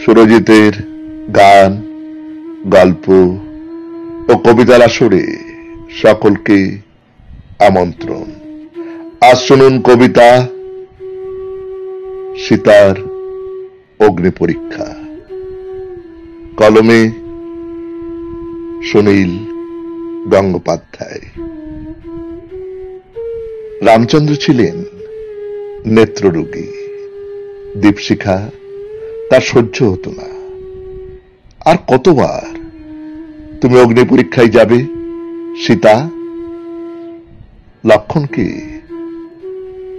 সুরজিতের গান, গল্প ও কবিতার আসরে সকলকে আমন্ত্রণ। আজ শুনুন কবিতা সীতার অগ্নি পরীক্ষা। কলমে সুনীল গঙ্গোপাধ্যায়। রামচন্দ্র ছিলেন নেত্ররোগী। দীপশিখা তার সহ্য হতো না। আর কতবার তুমি অগ্নি পরীক্ষায় যাবে সীতা? লক্ষণকে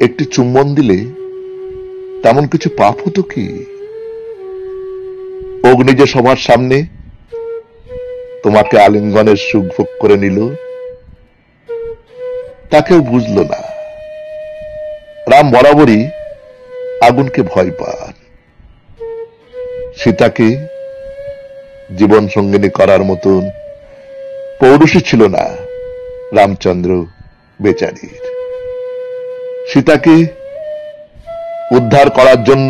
একটি চুম্বন দিলে তেমন কিছু পাপ হতো কি? অগ্নি যে সবার সামনে তোমাকে আলিঙ্গনের সুখ ভোগ করে নিল, তাকেও বুঝল না। রাম বরাবরই আগুনকে ভয় পান। সীতাকে জীবন সঙ্গিনী করার মতন পৌরুষই ছিল না রামচন্দ্র বেচারীর। সীতাকে উদ্ধার করার জন্য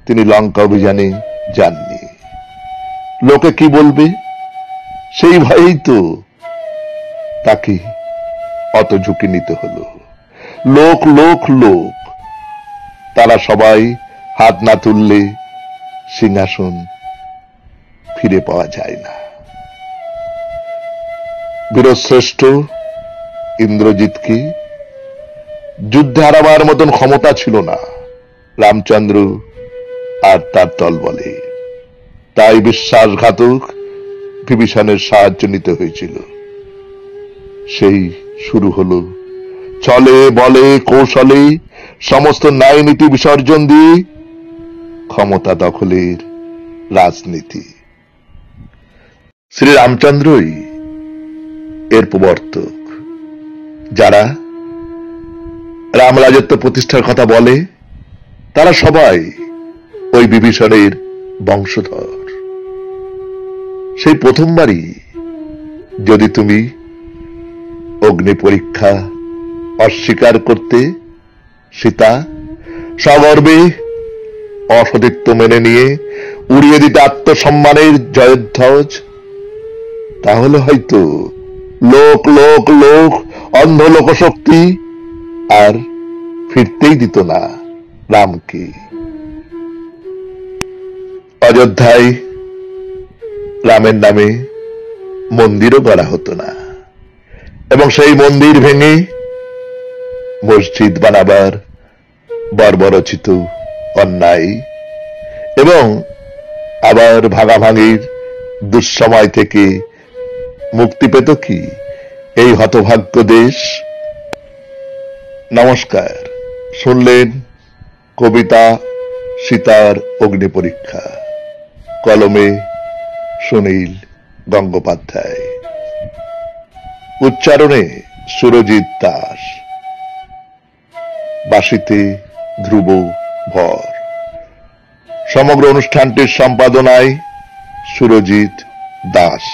তিনি লঙ্কা অভিযানে যাননি। লোকে কি বলবে সেই ভয়েই তো তাকে অত ঝুঁকি নিতে হলো। লোক লোক লোক, তারা সবাই হাত না তুললে সিংহাসন ফিরে পাওয়া যায় না। বীরশ্রেষ্ঠ ইন্দ্রজিৎকে যুদ্ধে হারাবার মতন ক্ষমতা ছিল না রামচন্দ্র আর তার দলবলে। তাই বিশ্বাসঘাতক বিভীষণের সাহায্য নিতে হয়েছিল। সেই শুরু হলো ছলে বলে কৌশলে সমস্ত ন্যায় নীতি বিসর্জন দিয়ে ক্ষমতা দখলের রাজনীতি। শ্রী রামচন্দ্রই এর প্রবর্তক। যারা রামরাজত্ব প্রতিষ্ঠার কথা বলে তারা সবাই ওই বিভীষণের বংশধর। সেই প্রথমবারই যদি তুমি অগ্নি পরীক্ষা অস্বীকার করতে সীতা, সগর্বে অসতীত্ব মেনে নিয়ে উড়িয়ে দিতে আত্মসম্মানের জয়ধ্বজ, তাহলে হয়তো লোক লোক লোক অন্ধ লোকশক্তি আর ফিরতেই দিত না রামকে। অযোধ্যায় রামের নামে মন্দিরও গড়া হতো না, এবং সেই মন্দির ভেঙে মসজিদ বানাবার বর্বরচিত অন্যায় এবং আবার ভাগাভাগির দুঃসময় থেকে মুক্তি পেত কি এই হতভাগ্য দেশ? নমস্কার, শুনলেন কবিতা সীতার অগ্নি পরীক্ষা। কলমে সুনীল গঙ্গোপাধ্যায়, উচ্চারণে সুরজিৎ দাস, বাঁশিতে ধ্রুব ভর। সমগ্র অনুষ্ঠানটির সম্পাদনায় সুরজিৎ দাস।